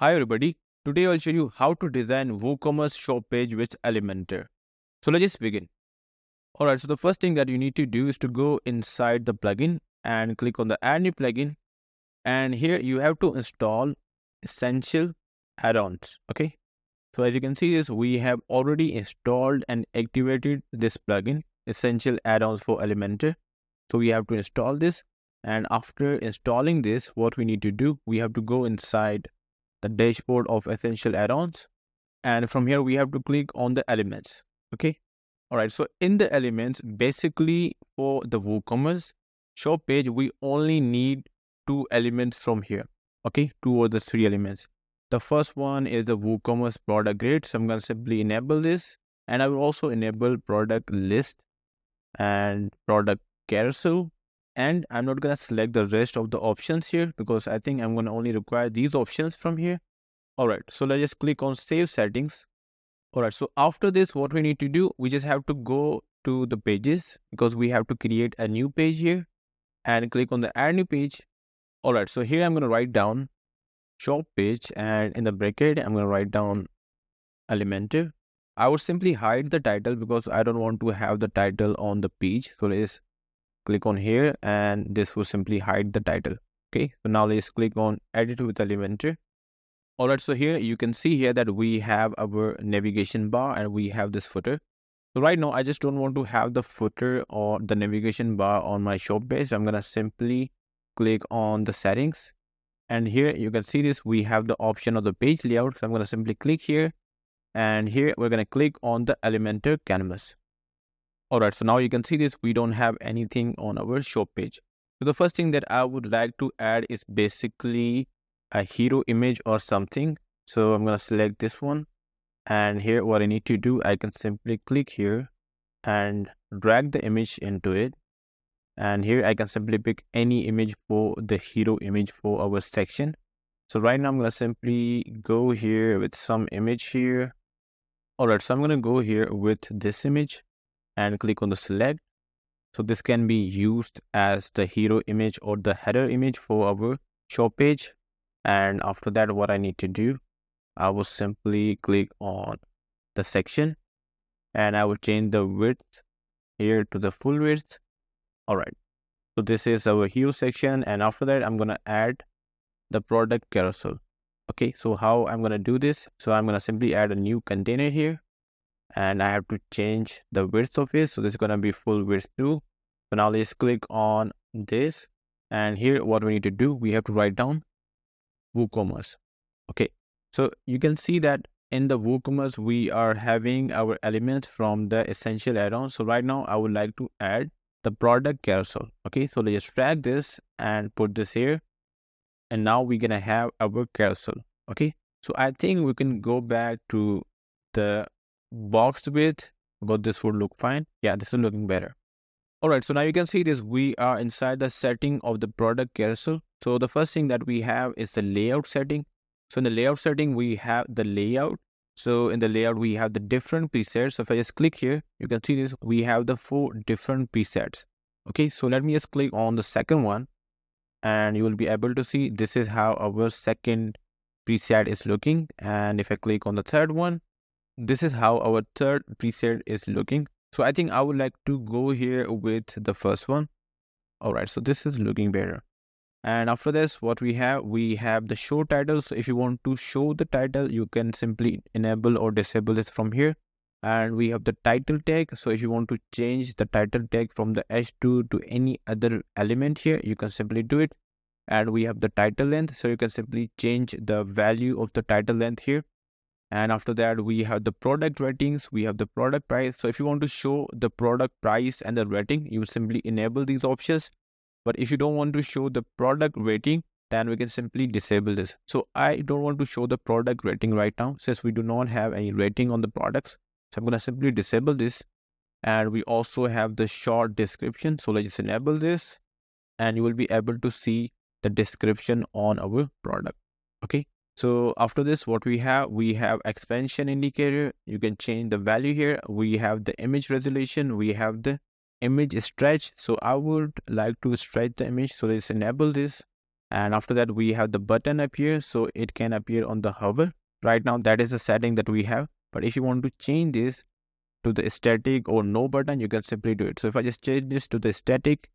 Hi everybody, today I'll show you how to design WooCommerce shop page with Elementor. So let's just begin. Alright, so the first thing that you need to do is to go inside the plugin and click on the add new plugin, and here you have to install essential add-ons. Okay, so as you can see this, we have already installed and activated this plugin essential add-ons for Elementor. So we have to install this, and after installing this, what we need to do, we have to go inside the dashboard of essential add-ons, and from here we have to click on the elements. Okay, all right, so in the elements, basically for the WooCommerce shop page, we only need two elements from here. Okay, two or the three elements. The first one is the WooCommerce product grid, so I'm going to simply enable this, and I will also enable product list and product carousel. And I'm not going to select the rest of the options here because I think I'm going to only require these options from here. All right, so let's just click on save settings. All right, so after this, what we need to do, we just have to go to the pages because we have to create a new page here and click on the add new page. All right, so here I'm going to write down shop page, and in the bracket, I'm going to write down Elementor. I would simply hide the title because I don't want to have the title on the page. So let's click on here, and this will simply hide the title. Okay, so now let's click on edit with Elementor. All right, so here you can see here that we have our navigation bar and we have this footer. So right now I just don't want to have the footer or the navigation bar on my shop page. So I'm gonna simply click on the settings, and here you can see this, we have the option of the page layout. So I'm gonna simply click here, and here we're gonna click on the Elementor canvas. All right, so now you can see this, we don't have anything on our shop page. So the first thing that I would like to add is basically a hero image or something. So I'm going to select this one, and here what I need to do, I can simply click here and drag the image into it, and here I can simply pick any image for the hero image for our section. So right now I'm going to simply go here with some image here. All right, so I'm going to go here with this image and click on the select. So this can be used as the hero image or the header image for our shop page. And after that, what I need to do, I will simply click on the section, and I will change the width here to the full width. All right, so this is our hero section, and after that, I'm going to add the product carousel. Okay, so how I'm going to do this? So I'm going to simply add a new container here, and I have to change the width of it. So this is going to be full width too. So now let's click on this, and here what we need to do, we have to write down WooCommerce. Okay, so you can see that in the WooCommerce, we are having our elements from the essential add-on. So right now I would like to add the product carousel. Okay, so let's drag this and put this here, and now we're gonna have our carousel. Okay, so I think we can go back to the box width because this would look fine. Yeah, this is looking better. All right, so now you can see this, we are inside the setting of the product carousel. So the first thing that we have is the layout setting. So in the layout setting, we have the layout. So in the layout, we have the different presets. So if I just click here, you can see this, we have the 4 different presets. Okay, so let me just click on the second one, and you will be able to see this is how our second preset is looking. And if I click on the third one, this is how our third preset is looking. So I think I would like to go here with the first one. All right, so this is looking better. And after this, what we have the show title. So if you want to show the title, you can simply enable or disable this from here. And we have the title tag. So if you want to change the title tag from the H2 to any other element here, you can simply do it. And we have the title length. So you can simply change the value of the title length here. And after that, we have the product ratings, we have the product price. So if you want to show the product price and the rating, you simply enable these options. But if you don't want to show the product rating, then we can simply disable this. So I don't want to show the product rating right now since we do not have any rating on the products. So I'm going to simply disable this. And we also have the short description. So let's just enable this, and you will be able to see the description on our product. Okay. So after this, what we have expansion indicator. You can change the value here. We have the image resolution. We have the image stretch. So I would like to stretch the image. So let's enable this. And after that, we have the button appear, so it can appear on the hover. Right now, that is the setting that we have. But if you want to change this to the static or no button, you can simply do it. So if I just change this to the static,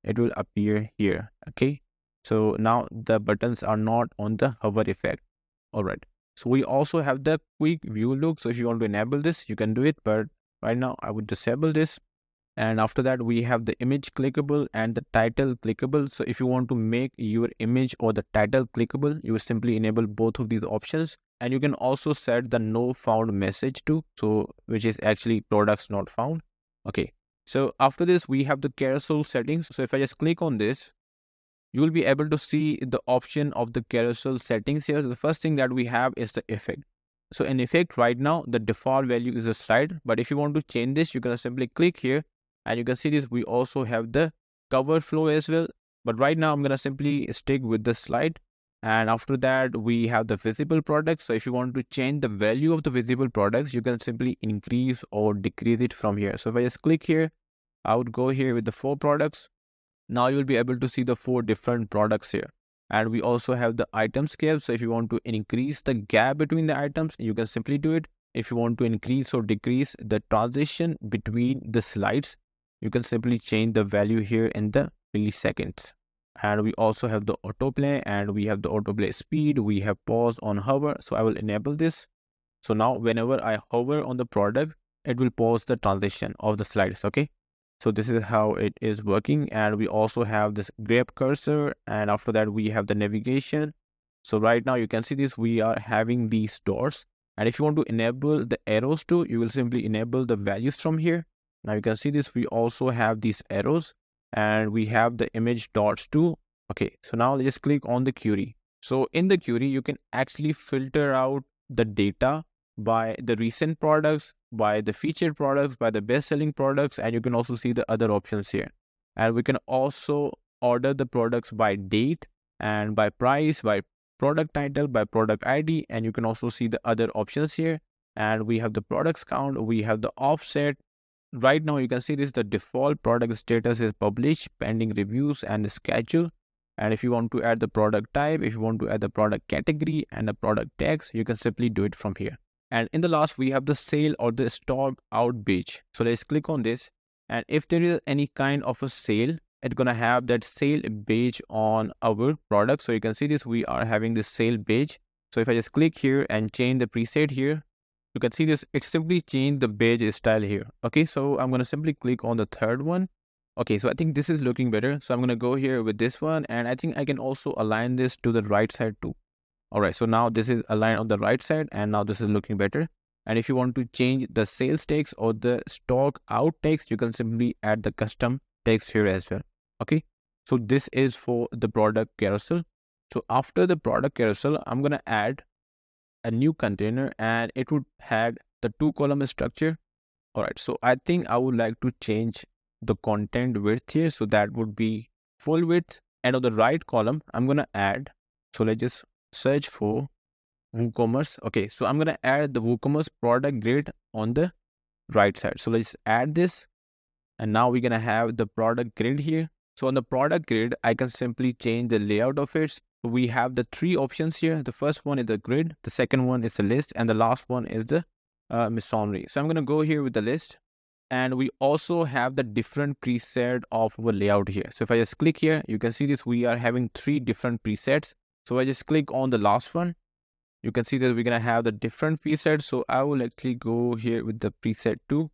it will appear here. Okay. So now the buttons are not on the hover effect. All right. So we also have the quick view look. So if you want to enable this, you can do it. But right now I would disable this. And after that, we have the image clickable and the title clickable. So if you want to make your image or the title clickable, you will simply enable both of these options. And you can also set the no found message to, so which is actually products not found. Okay. So after this, we have the carousel settings. So if I just click on this, you will be able to see the option of the carousel settings here. So the first thing that we have is the effect. So in effect, right now, the default value is a slide. But if you want to change this, you can simply click here. And you can see this, we also have the cover flow as well. But right now, I'm going to simply stick with the slide. And after that, we have the visible products. So if you want to change the value of the visible products, you can simply increase or decrease it from here. So if I just click here, I would go here with the 4 products. Now you'll be able to see the 4 different products here. And we also have the item scale. So if you want to increase the gap between the items, you can simply do it. If you want to increase or decrease the transition between the slides, you can simply change the value here in the milliseconds. And we also have the autoplay, and we have the autoplay speed. We have pause on hover. So I will enable this. So now whenever I hover on the product, it will pause the transition of the slides. Okay. So this is how it is working. And we also have this grab cursor. And after that, we have the navigation. So right now you can see this, we are having these doors. And if you want to enable the arrows too, you will simply enable the values from here. Now you can see this, we also have these arrows and we have the image dots too. Okay, so now let's just click on the query. So in the query, you can actually filter out the data by the recent products, by the featured products, by the best selling products, and you can also see the other options here. And we can also order the products by date and by price, by product title, by product ID, and you can also see the other options here. And we have the products count, we have the offset. Right now, you can see this, the default product status is published, pending reviews, and the schedule. And if you want to add the product type, if you want to add the product category and the product tags, you can simply do it from here. And in the last, we have the sale or the stock out page. So let's click on this. And if there is any kind of a sale, it's going to have that sale page on our product. So you can see this, we are having this sale page. So if I just click here and change the preset here, you can see this, it simply changed the page style here. Okay, so I'm going to simply click on the third one. Okay, so I think this is looking better. So I'm going to go here with this one, and I think I can also align this to the right side too. All right, so now this is aligned on the right side, and now this is looking better. And if you want to change the sales text or the stock out text, you can simply add the custom text here as well. Okay, so this is for the product carousel. So after the product carousel, I'm going to add a new container, and it would have the 2-column structure. All right, so I think I would like to change the content width here. So that would be full width, and on the right column, I'm going to add, so let's just search for WooCommerce. Okay, so I'm going to add the WooCommerce product grid on the right side. So let's add this, and now we're going to have the product grid here. So on the product grid, I can simply change the layout of it. So we have the 3 options here. The first one is the grid, the second one is the list, and the last one is the missionary. So I'm going to go here with the list, and we also have the different preset of our layout here. So if I just click here, you can see this, we are having 3 different presets. So I just click on the last one. You can see that we're going to have the different presets. So I will actually go here with the preset 2.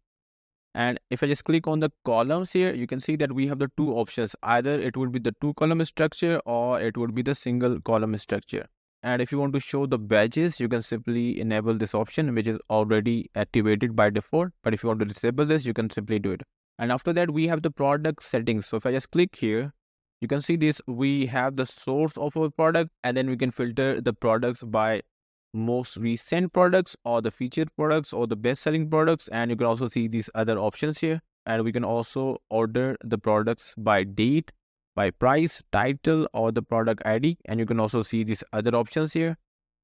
And if I just click on the columns here, you can see that we have the 2 options. Either it would be the 2-column structure or it would be the single column structure. And if you want to show the badges, you can simply enable this option, which is already activated by default. But if you want to disable this, you can simply do it. And after that, we have the product settings. So if I just click here, you can see this, we have the source of our product, and then we can filter the products by most recent products or the featured products or the best selling products. And you can also see these other options here. And we can also order the products by date, by price, title, or the product ID. And you can also see these other options here.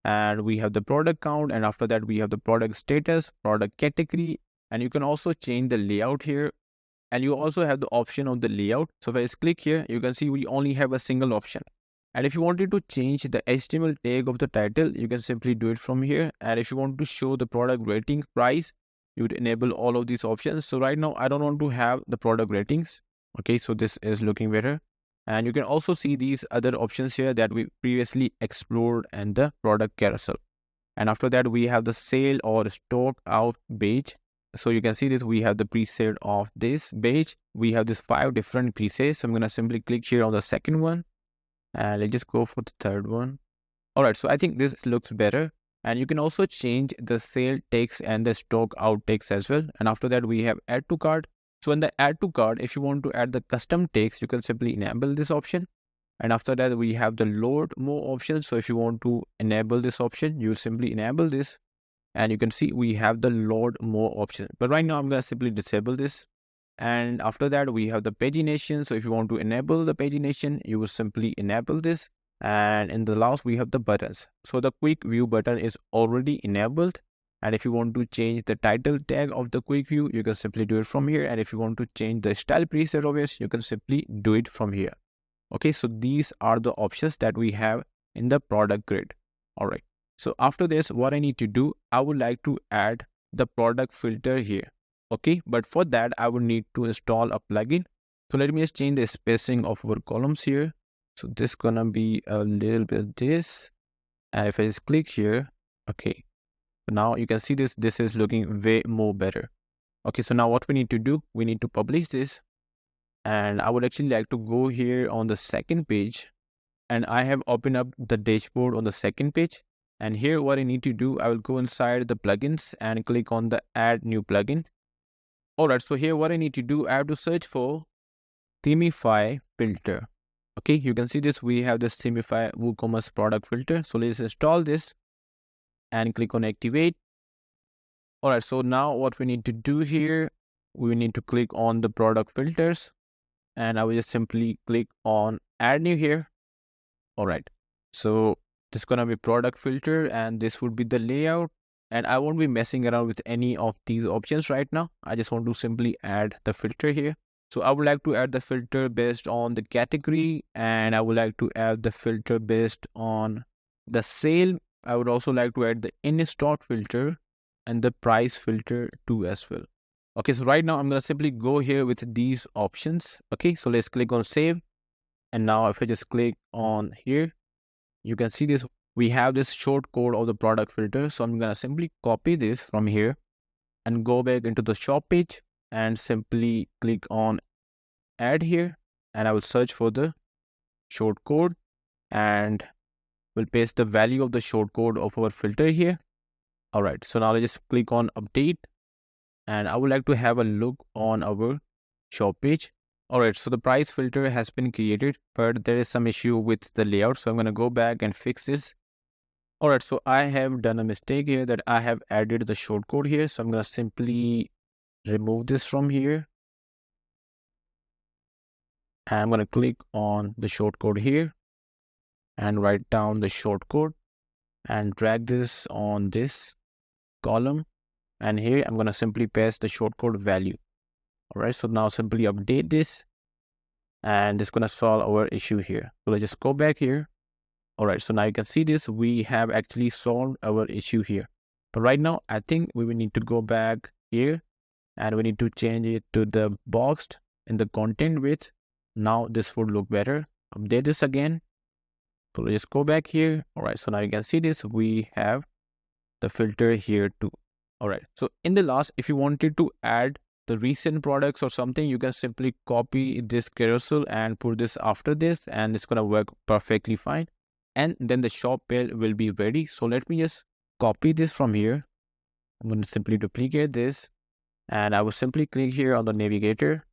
And we have the product count, and after that we have the product status, product category, and you can also change the layout here. And you also have the option of the layout. So if I just click here, you can see we only have a single option. And if you wanted to change the HTML tag of the title, you can simply do it from here. And if you want to show the product rating price, you would enable all of these options. So right now I don't want to have the product ratings. Okay, so this is looking better. And you can also see these other options here that we previously explored and the product carousel. And after that, we have the sale or stock out page. So you can see this, we have the preset of this page. We have this 5 different presets. So I'm going to simply click here on the second one. And let's just go for the third one. All right, so I think this looks better. And you can also change the sale text and the stock out text as well. And after that, we have add to cart. So in the add to cart, if you want to add the custom text, you can simply enable this option. And after that, we have the load more option. So if you want to enable this option, you simply enable this. And you can see we have the load more option. But right now, I'm going to simply disable this. And after that, we have the pagination. So if you want to enable the pagination, you will simply enable this. And in the last, we have the buttons. So the quick view button is already enabled. And if you want to change the title tag of the quick view, you can simply do it from here. And if you want to change the style preset of it, you can simply do it from here. Okay, so these are the options that we have in the product grid. All right. So after this, what I need to do, I would like to add the product filter here. Okay, but for that, I would need to install a plugin. So let me just change the spacing of our columns here. So this is gonna be a little bit this. And if I just click here, okay. Now you can see this is looking way more better. Okay, so now what we need to do, we need to publish this. And I would actually like to go here on the second page. And I have opened up the dashboard on the second page. And here what I need to do, I will go inside the plugins and click on the add new plugin. All right, so here what I need to do, I have to search for Themify filter. Okay, you can see this, we have this Themify WooCommerce product filter. So let's install this and click on activate. All right, so now what we need to do here, we need to click on the product filters. And I will just simply click on add new here. All right, so this is gonna be product filter and this would be the layout. And I won't be messing around with any of these options right now. I just want to simply add the filter here. So I would like to add the filter based on the category, and I would like to add the filter based on the sale. I would also like to add the in-stock filter and the price filter too as well. Okay, so right now I'm going to simply go here with these options. Okay, so let's click on save. And now if I just click on here, you can see this, we have this short code of the product filter. So I'm going to simply copy this from here and go back into the shop page and simply click on add here. And I will search for the short code and we'll paste the value of the short code of our filter here. All right, so now let's just click on update. And I would like to have a look on our shop page. All right, so the price filter has been created, but there is some issue with the layout. So I'm going to go back and fix this. All right, so I have done a mistake here that I have added the shortcode here. So I'm going to simply remove this from here. And I'm going to click on the shortcode here and write down the shortcode and drag this on this column. And here I'm going to simply paste the shortcode value. All right, so now simply update this and it's going to solve our issue here. So let's just go back here. All right, so now you can see this, we have actually solved our issue here. But right now, I think we will need to go back here and we need to change it to the boxed in the content width. Now this would look better. Update this again. So let's just go back here. All right, so now you can see this, we have the filter here too. All right, so in the last, if you wanted to add the recent products or something, you can simply copy this carousel and put this after this and it's going to work perfectly fine. And then the shop page will be ready. So let me just copy this from here. I'm going to simply duplicate this and I will simply click here on the navigator.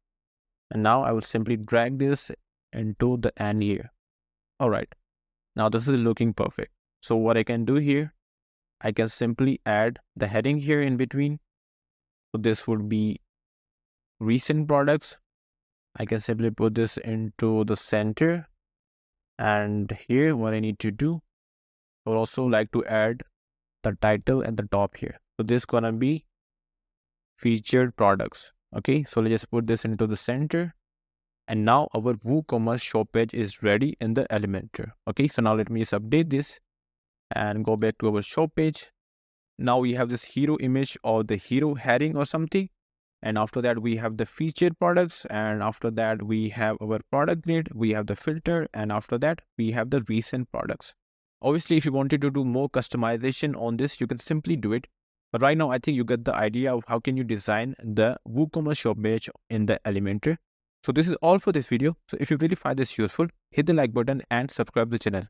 And now I will simply drag this into the end here. All right, now this is looking perfect. So what I can do here, I can simply add the heading here in between. So this would be recent products. I can simply put this into the center. And here what I need to do, I would also like to add the title at the top here. So this is gonna be featured products. Okay, so let's just put this into the center. And now our WooCommerce shop page is ready in the Elementor. Okay, so now let me just update this and go back to our shop page. Now we have this hero image or the hero heading or something. And after that, we have the featured products. And after that, we have our product grid. We have the filter. And after that, we have the recent products. Obviously, if you wanted to do more customization on this, you can simply do it. But right now, I think you get the idea of how can you design the WooCommerce shop page in the Elementor. So this is all for this video. So if you really find this useful, hit the like button and subscribe to the channel.